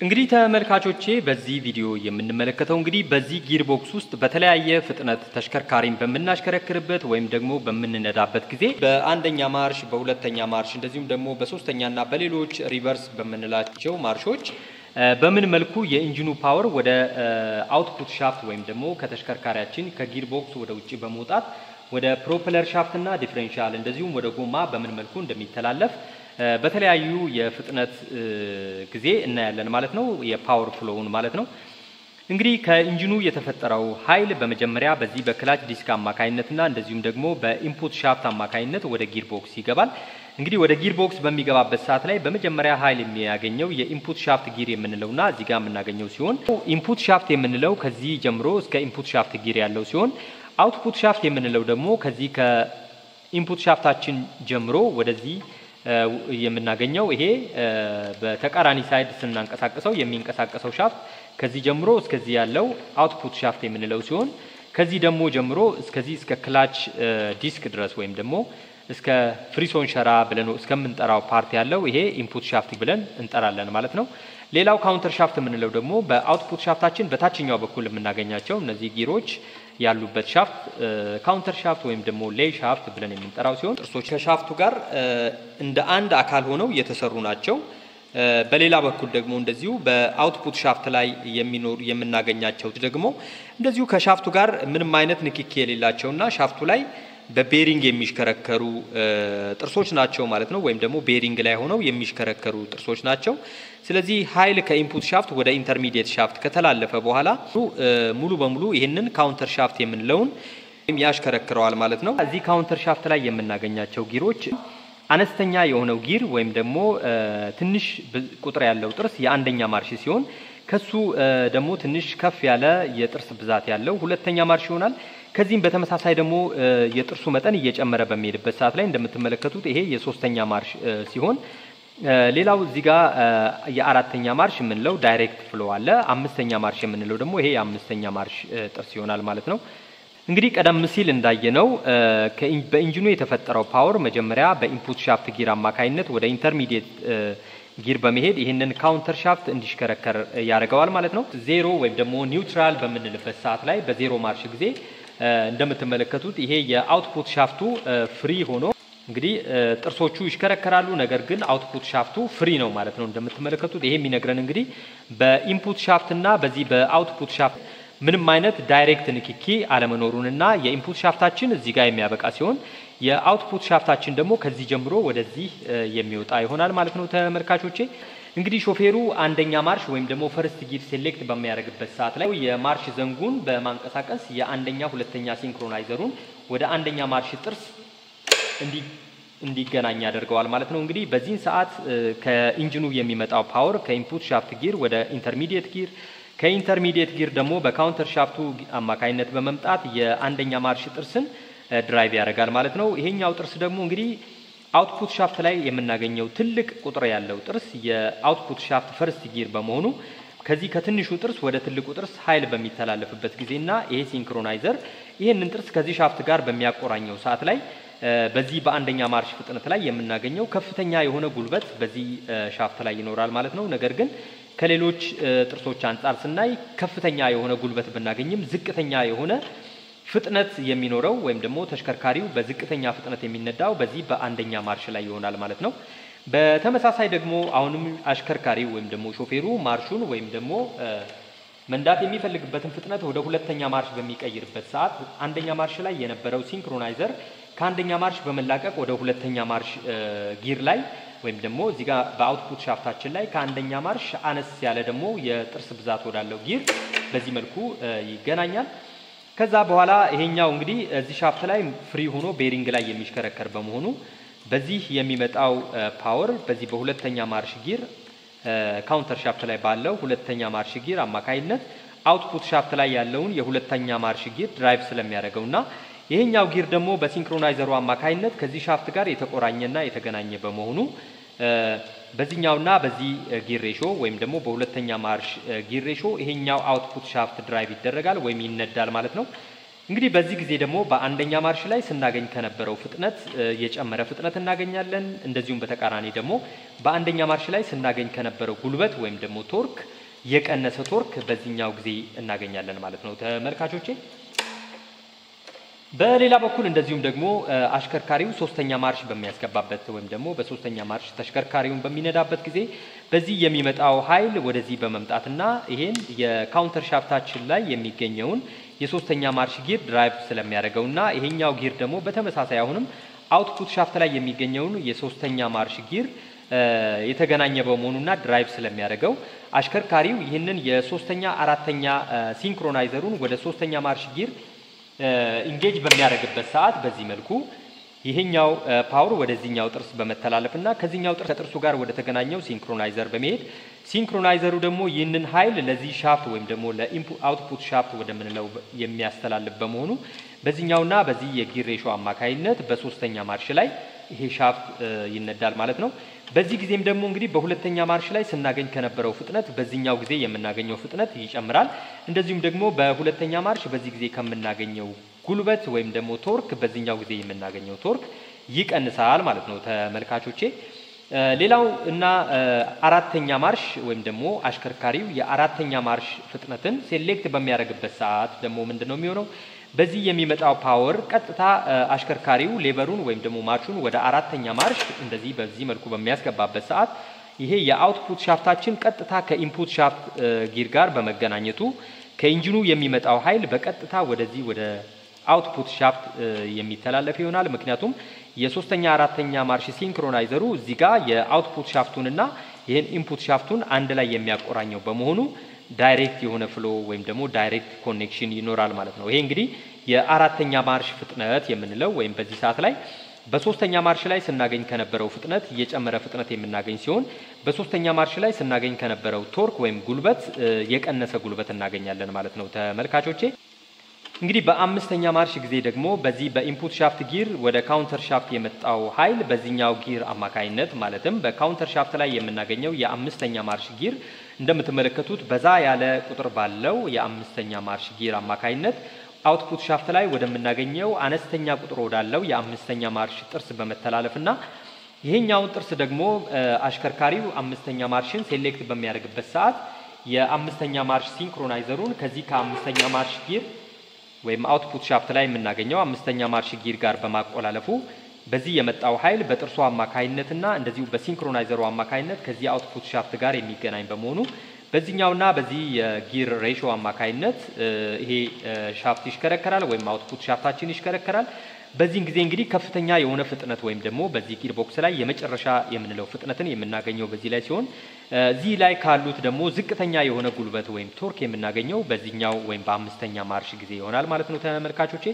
እንግዲህ ተመልካቾቼ በዚህ ቪዲዮ የምንመለከተው እንግዲህ በዚህ ጊር ቦክስ ውስጥ በተለያየ ፍጥነት ተሽከርካሪን በመናሽከረክርበት ወይም ደግሞ በመንነዳበት ጊዜ በአንደኛ ማርሽ በሁለተኛ ማርሽ እንደዚሁም ደግሞ በሶስተኛና በሌሎች ሪቨርስ በመንላቸው ማርሾች በምን መልኩ የኢንጂኑ ፓወር ወደ አውትፑት ሻፍት ወይም ደግሞ ከተሽከርካሪያችን ከጊር ቦክስ ወደ ውጪ በመውጣት ወደ ፕሮፐለር ሻፍትና ዲፈረንሻል እንደዚሁም ወደ ጎማ በምን መልኩ እንደሚተላለፍ በተለያዩ የፍጥነት ጊዜ እናያለን ማለት ነው የፓወር ፍሎውን ማለት ነው እንግዲህ ከኢንጂኑ የተፈጠረው ኃይል በመጀመሪያ በዚህ በክላች ዲስክ አማካይነትና እንደዚሁም ደግሞ በኢንፑት ሻፍት አማካይነት ወደ ጊር ቦክስ ይገባል እንግዲህ ወደ ጊር ቦክስ በሚገባበት ሰዓት ላይ በመጀመሪያ ኃይል የሚያገኘው የኢንፑት ሻፍት ጊር የምንለውና እዚህ ጋር የምናገኘው ሲሆን ኢንፑት ሻፍት የምንለው ከዚህ ጀምሮ እስከ ኢንፑት ሻፍት ጊር ያለው ሲሆን አውትፑት ሻፍት የምንለው ደግሞ ከዚህ ከኢንፑት ሻፍታችን ጀምሮ ወደዚህ የምናገኘው ይሄ በተቃራኒ ሳይድ ስናንቀሳቀሰው የሚንቀሳቀሰው ሻፍት ከዚህ ጀምሮ እስከዚህ ያለው አውትፑት ሻፍት የምንለው ሲሆን ከዚህ ደግሞ ጀምሮ እስከዚህ እስከ ክላች ዲስክ ድረስ ወይም ደግሞ እስከ ፍሪሶን ሸራ ብለን እስከምንጠራው ፓርት ያለው ይሄ ኢንፑት ሻፍት ብለን እንጠራለን ማለት ነው ሌላው ካውንተር ሻፍት የምንለው ደግሞ በአውትፑት ሻፍታችን በታችኛው በኩል የምናገኛቸው እነዚህ ጊሮች ያሉበት ሻፍት ካውንተር ሻፍት ወይም ደግሞ ሌይ ሻፍት ብለን የምንጠራው ሲሆን ጥርሶች ከሻፍቱ ጋር እንደ አንድ አካል ሆነው የተሰሩ ናቸው በሌላ በኩል ደግሞ እንደዚሁ በአውትፑት ሻፍት ላይ የምናገኛቸው ደግሞ እንደዚሁ ከሻፍቱ ጋር ምንም አይነት ንክኪ የሌላቸውና ሻፍቱ ላይ በቤሪንግ የሚሽከረከሩ ጥርሶች ናቸው ማለት ነው ወይም ደግሞ ቤሪንግ ላይ ሆነው የሚሽከረከሩ ጥርሶች ናቸው ስለዚህ ኃይል ከኢንፑት ሻፍት ወደ ኢንተርሚዲየት ሻፍት ከተላለፈ በኋላ ሙሉ በሙሉ ይሄንን ካውንተር ሻፍት የምንለውን ያሽከረክረዋል ማለት ነው እዚህ ካውንተር ሻፍት ላይ የምናገኛቸው ጊሮች አነስተኛ የሆነው ጊር ወይም ደግሞ ትንሽ ቁጥር ያለው ጥርስ የአንደኛ ማርሽ ሲሆን ከሱ ደግሞ ትንሽ ከፍ ያለ የጥርስ ብዛት ያለው ሁለተኛ ማርሽ ይሆናል ከዚህም በተመሳሳይ ደግሞ የጥርሱ መጠን እየጨመረ በሚሄድበት ሰዓት ላይ እንደምትመለከቱት ይሄ የሶስተኛ ማርሽ ሲሆን ሌላው እዚህ ጋር የአራተኛ ማርሽ የምንለው ዳይሬክት ፍሎ አለ አምስተኛ ማርሽ የምንለው ደግሞ ይሄ የአምስተኛ ማርሽ ጥርስ ይሆናል ማለት ነው እንግዲህ ቀደም ሲል እንዳየነው በኢንጂኑ የተፈጠረው ፓወር መጀመሪያ በኢንፑት ሻፍት ጊር አማካይነት ወደ ኢንተርሚዲየት ጊር በመሄድ ይሄንን ካውንተር ሻፍት እንዲሽከረከር ያደርገዋል ማለት ነው ዜሮ ወይም ደግሞ ኒውትራል በምንልበት ሰዓት ላይ በዜሮ ማርሽ ጊዜ እንደምትመለከቱት ይሄ የአውትፑት ሻፍቱ ፍሪ ሆኖ እንግዲህ ጥርሶቹ ይሽከረከራሉ ነገር ግን አውትፑት ሻፍቱ ፍሪ ነው ማለት ነው እንደምትመለከቱት ይሄ የሚነግረን እንግዲህ በኢንፑት ሻፍትና በዚህ በአውትፑት ሻፍት ምንም አይነት ዳይሬክት ንክኪ አለመኖሩንና የኢንፑት ሻፍታችን እዚህ ጋር የሚያበቃ ሲሆን የአውትፑት ሻፍታችን ደግሞ ከዚህ ጀምሮ ወደዚህ የሚወጣ ይሆናል ማለት ነው ተመልካቾቼ እንግዲህ ሾፌሩ አንደኛ ማርሽ ወይም ደግሞ ፈርስት ጊር ሴሌክት በሚያደርግበት ሰዓት ላይ የማርሽ ዘንጉን በማንቀሳቀስ የአንደኛ ሁለተኛ ሲንክሮናይዘሩን ወደ አንደኛ ማርሽ ጥርስ እንዲገናኝ ያደርገዋል ማለት ነው እንግዲህ በዚህን ሰዓት ከኢንጂኑ የሚመጣው ፓወር ከኢንፑት ሻፍት ጊር ወደ ኢንተርሚዲየት ጊር ከኢንተርሚዲየት ጊር ደግሞ በካውንተር ሻፍቱ አማካይነት በመምጣት የአንደኛ ማርሽ ጥርስን ድራይቭ ያደርጋል ማለት ነው ይሄኛው ጥርስ ደግሞ እንግዲህ አውትፑት ሻፍት ላይ የምናገኘው ትልቅ ቁጥር ያለው ጥርስ የአውትፑት ሻፍት ፈርስት ጊር በመሆኑ ከዚህ ከትንሹ ጥርስ ወደ ትልቁ ጥርስ ኃይል በሚተላለፍበት ጊዜና ይሄ ሲንክሮናይዘር ይሄንን ጥርስ ከዚህ ሻፍት ጋር በሚያቆራኘው ሰዓት ላይ በዚህ በአንደኛ ማርሽ ፍጥነት ላይ የምናገኘው ከፍተኛ የሆነ ጉልበት በዚህ ሻፍት ላይ ይኖራል ማለት ነው ነገር ግን ከሌሎች ጥርሶች አንፃር ስናይ ከፍተኛ የሆነ ጉልበት ብናገኝም ዝቅተኛ የሆነ ፍጥነት የሚኖረው ወይም ደግሞ ተሽከርካሪው በዝቅተኛ ፍጥነት የሚነዳው በዚህ በአንደኛ ማርሽ ላይ ይሆናል ማለት ነው በተመሳሳይ ደግሞ አሁንም አሽከርካሪው ወይም ደግሞ ሾፌሩ ማርሹን ወይም ደግሞ መንዳት የሚፈልግበትን ፍጥነት ወደ ሁለተኛ ማርሽ በሚቀይርበት ሰዓት አንደኛ ማርሽ ላይ የነበረው ሲንክሮናይዘር ከአንደኛ ማርሽ በመላቀቅ ወደ ሁለተኛ ማርሽ ጊር ላይ ወይም ደግሞ እዚህ ጋር በአውትፑት ሻፍታችን ላይ ከአንደኛ ማርሽ አነስ ያለ ደግሞ የጥርስ ብዛት ወዳለው ጊር በዚህ መልኩ ይገናኛል ከዛ በኋላ ይሄኛው እንግዲህ እዚህ ሻፍት ላይ ፍሪ ሆኖ ቤሪንግ ላይ የሚሽከረከር በመሆኑ በዚህ የሚመጣው ፓወር በዚህ በሁለተኛ ማርሽ ጊር ካውንተር ሻፍት ላይ ባለው ሁለተኛ ማርሽ ጊር አማካይነት አውትፑት ሻፍት ላይ ያለውን የሁለተኛ ማርሽ ጊር ድራይቭ ስለሚያደርገውና ይሄኛው ጊር ደግሞ በሲንክሮናይዘሩ አማካይነት ከዚህ ሻፍት ጋር የተቆራኘና የተገናኘ በመሆኑ በዚህኛውና በዚህ ጊር ሬሾ ወይም ደግሞ በሁለተኛ ማርሽ ጊር ሬሾ ይሄኛው አውትፑት ሻፍት ድራይቭ ይደረጋል ወይም ይነዳል ማለት ነው እንግዲህ በዚህ ጊዜ ደግሞ በአንደኛ ማርሽ ላይ ስናገኝ ከነበረው ፍጥነት የጨመረ ፍጥነት እናገኛለን። እንደዚሁም በተቃራኒ ደግሞ በአንደኛ ማርሽ ላይ ስናገኝ ከነበረው ጉልበት ወይም ደግሞ ቶርክ የቀነሰ ቶርክ በዚህኛው ጊዜ እናገኛለን ማለት ነው ተመልካቾቼ። በሌላ በኩል እንደዚሁም ደግሞ አሽከርካሪው ሶስተኛ ማርሽ በሚያስገባበት ወይም ደግሞ በሶስተኛ ማርሽ ተሽከርካሪውን በሚነዳበት ጊዜ በዚህ የሚመጣው ኃይል ወደዚህ በመምጣትና ይሄን የካውንተር ሻፍታችን ላይ የሚገኘውን የሶስተኛ ማርሽ ጊር ድራይቭ ስለሚያደርገውና ይሄኛው ጊር ደግሞ በተመሳሳይ አሁንም አውትፑት ሻፍት ላይ የሚገኘውን የሶስተኛ ማርሽ ጊር የተገናኘ በመሆኑና ድራይቭ ስለሚያደርገው አሽከርካሪው ይህንን የሶስተኛ አራተኛ ሲንክሮናይዘሩን ወደ ሶስተኛ ማርሽ ጊር ኢንጌጅ በሚያደርግበት ሰዓት በዚህ መልኩ ይሄኛው ፓወር ወደዚህኛው ጥርስ በመተላለፍና ከዚህኛው ጥርስ ከጥርሱ ጋር ወደ ተገናኘው ሲንክሮናይዘር በመሄድ ሲንክሮናይዘሩ ደግሞ ይህንን ኃይል ለዚህ ሻፍት ወይም ደግሞ ለኢንፑት አውትፑት ሻፍት ወደምንለው የሚያስተላልፍ በመሆኑ በዚህኛውና በዚህ የጊር ሬሾ አማካይነት በሶስተኛ ማርሽ ላይ ይሄ ሻፍት ይነዳል ማለት ነው። በዚህ ጊዜም ደግሞ እንግዲህ በሁለተኛ ማርሽ ላይ ስናገኝ ከነበረው ፍጥነት በዚህኛው ጊዜ የምናገኘው ፍጥነት ይጨምራል። እንደዚሁም ደግሞ በሁለተኛ ማርሽ በዚህ ጊዜ ከምናገኘው ጉልበት ወይም ደግሞ ቶርክ በዚህኛው ጊዜ የምናገኘው ቶርክ ይቀንሳል ማለት ነው ተመልካቾቼ። ሌላው እና አራተኛ ማርሽ ወይም ደግሞ አሽከርካሪው የአራተኛ ማርሽ ፍጥነትን ሴሌክት በሚያደርግበት ሰዓት ደግሞ ምንድነው የሚሆነው? በዚህ የሚመጣው ፓወር ቀጥታ አሽከርካሪው ሌቨሩን ወይም ደግሞ ማርሹን ወደ አራተኛ ማርሽ እንደዚህ በዚህ መልኩ በሚያስገባበት ሰዓት ይሄ የአውትፑት ሻፍታችን ቀጥታ ከኢንፑት ሻፍት ጊር ጋር በመገናኘቱ ከኢንጂኑ የሚመጣው ኃይል በቀጥታ ወደዚህ ወደ አውትፑት ሻፍት የሚተላለፍ ይሆናል። ምክንያቱም የሶስተኛ አራተኛ ማርሽ ሲንክሮናይዘሩ እዚህ ጋር የአውትፑት ሻፍቱንና ይሄን ኢንፑት ሻፍቱን አንድ ላይ የሚያቆራኘው በመሆኑ ዳይሬክት የሆነ ፍሎ ወይም ደግሞ ዳይሬክት ኮኔክሽን ይኖራል ማለት ነው። ይሄ እንግዲህ የአራተኛ ማርሽ ፍጥነት የምንለው ወይም በዚህ ሰዓት ላይ በሶስተኛ ማርሽ ላይ ስናገኝ ከነበረው ፍጥነት የጨመረ ፍጥነት የምናገኝ ሲሆን በሶስተኛ ማርሽ ላይ ስናገኝ ከነበረው ቶርክ ወይም ጉልበት የቀነሰ ጉልበት እናገኛለን ማለት ነው ተመልካቾቼ። እንግዲህ በአምስተኛ ማርሽ ጊዜ ደግሞ በዚህ በኢንፑት ሻፍት ጊር ወደ ካውንተር ሻፍት የመጣው ኃይል በዚህኛው ጊር አማካይነት ማለትም በካውንተር ሻፍት ላይ የምናገኘው የአምስተኛ ማርሽ ጊር እንደምትመለከቱት በዛ ያለ ቁጥር ባለው የአምስተኛ ማርሽ ጊር አማካይነት አውትፑት ሻፍት ላይ ወደምናገኘው አነስተኛ ቁጥር ወዳለው የአምስተኛ ማርሽ ጥርስ በመተላለፍና ይሄኛውን ጥርስ ደግሞ አሽከርካሪው አምስተኛ ማርሽን ሴሌክት በሚያደርግበት ሰዓት የአምስተኛ ማርሽ ሲንክሮናይዘሩን ከዚህ ከአምስተኛ ማርሽ ጊር ወይም አውትፑት ሻፍት ላይ የምናገኘው አምስተኛ ማርሽ ጊር ጋር በማቆላለፉ በዚህ የመጣው ኃይል በጥርሱ አማካይነትና እንደዚሁ በሲንክሮናይዘሩ አማካይነት ከዚህ አውትፑት ሻፍት ጋር የሚገናኝ በመሆኑ በዚህኛውና በዚህ የጊር ሬሾ አማካይነት ይሄ ሻፍት ይሽከረከራል ወይም አውትፑት ሻፍታችን ይሽከረከራል። በዚህ ጊዜ እንግዲህ ከፍተኛ የሆነ ፍጥነት ወይም ደግሞ በዚህ ጊር ቦክስ ላይ የመጨረሻ የምንለው ፍጥነትን የምናገኘው በዚህ ላይ ሲሆን እዚህ ላይ ካሉት ደግሞ ዝቅተኛ የሆነ ጉልበት ወይም ቶርክ የምናገኘው በዚህኛው ወይም በአምስተኛ ማርሽ ጊዜ ይሆናል ማለት ነው ተመልካቾቼ።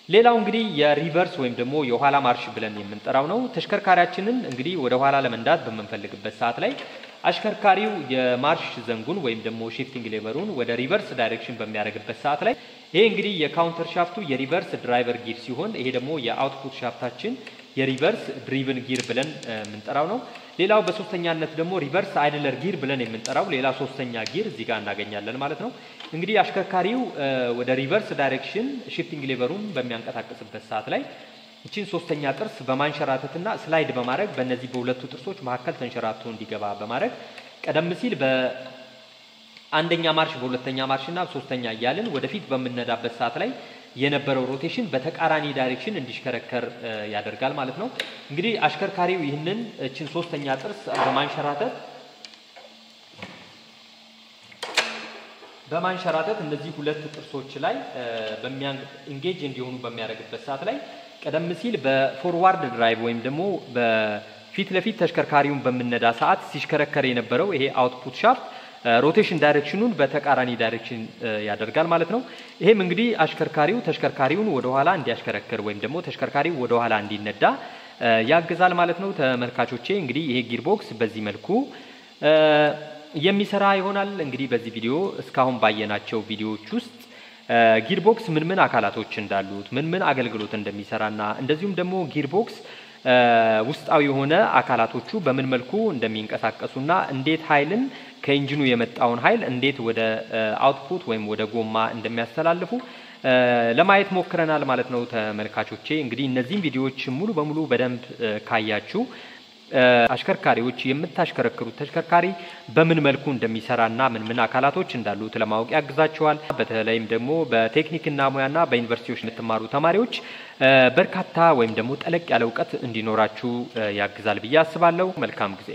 ሌላው እንግዲህ የሪቨርስ ወይም ደግሞ የኋላ ማርሽ ብለን የምንጠራው ነው። ተሽከርካሪያችንን እንግዲህ ወደ ኋላ ለመንዳት በምንፈልግበት ሰዓት ላይ አሽከርካሪው የማርሽ ዘንጉን ወይም ደግሞ ሺፍቲንግ ሌቨሩን ወደ ሪቨርስ ዳይሬክሽን በሚያደርግበት ሰዓት ላይ ይሄ እንግዲህ የካውንተር ሻፍቱ የሪቨርስ ድራይቨር ጊር ሲሆን ይሄ ደግሞ የአውትፑት ሻፍታችን የሪቨርስ ድሪቭን ጊር ብለን የምንጠራው ነው። ሌላው በሶስተኛነት ደግሞ ሪቨርስ አይድለር ጊር ብለን የምንጠራው ሌላ ሶስተኛ ጊር እዚህ ጋር እናገኛለን ማለት ነው። እንግዲህ አሽከርካሪው ወደ ሪቨርስ ዳይሬክሽን ሺፍቲንግ ሌቨሩን በሚያንቀሳቅስበት ሰዓት ላይ እቺን ሶስተኛ ጥርስ በማንሸራተትና ስላይድ በማድረግ በእነዚህ በሁለቱ ጥርሶች መካከል ተንሸራቶ እንዲገባ በማድረግ ቀደም ሲል በአንደኛ ማርሽ በሁለተኛ ማርሽና በሶስተኛ እያልን ወደፊት በምንነዳበት ሰዓት ላይ የነበረው ሮቴሽን በተቃራኒ ዳይሬክሽን እንዲሽከረከር ያደርጋል ማለት ነው። እንግዲህ አሽከርካሪው ይህንን እቺን ሶስተኛ ጥርስ በማንሸራተት እነዚህ ሁለት ጥርሶች ላይ ኢንጌጅ እንዲሆኑ በሚያደርግበት ሰዓት ላይ ቀደም ሲል በፎርዋርድ ድራይቭ ወይም ደግሞ በፊት ለፊት ተሽከርካሪውን በምንነዳ ሰዓት ሲሽከረከር የነበረው ይሄ አውትፑት ሻፍት ሮቴሽን ዳይሬክሽኑን በተቃራኒ ዳይሬክሽን ያደርጋል ማለት ነው። ይሄም እንግዲህ አሽከርካሪው ተሽከርካሪውን ወደ ኋላ እንዲያሽከረክር ወይም ደግሞ ተሽከርካሪው ወደ ኋላ እንዲነዳ ያግዛል ማለት ነው ተመልካቾቼ። እንግዲህ ይሄ ጊር ቦክስ በዚህ መልኩ የሚሰራ ይሆናል። እንግዲህ በዚህ ቪዲዮ እስካሁን ባየናቸው ቪዲዮዎች ውስጥ ጊር ቦክስ ምን አካላቶች እንዳሉት ምን አገልግሎት እንደሚሰራና እንደዚሁም ደግሞ ጊር ቦክስ ውስጣዊ የሆነ አካላቶቹ በምን መልኩ እንደሚንቀሳቀሱና እንዴት ኃይልን ከኢንጂኑ የመጣውን ኃይል እንዴት ወደ አውትፑት ወይም ወደ ጎማ እንደሚያስተላልፉ ለማየት ሞክረናል ማለት ነው ተመልካቾቼ። እንግዲህ እነዚህን ቪዲዮዎች ሙሉ በሙሉ በደንብ ካያችሁ አሽከርካሪዎች የምታሽከረክሩት ተሽከርካሪ በምን መልኩ እንደሚሰራና ምን አካላቶች እንዳሉት ለማወቅ ያግዛችኋል። በተለይም ደግሞ በቴክኒክና ሙያና በዩኒቨርሲቲዎች የምትማሩ ተማሪዎች በርካታ ወይም ደግሞ ጠለቅ ያለ ዕውቀት እንዲኖራችሁ ያግዛል ብዬ አስባለሁ። መልካም ጊዜ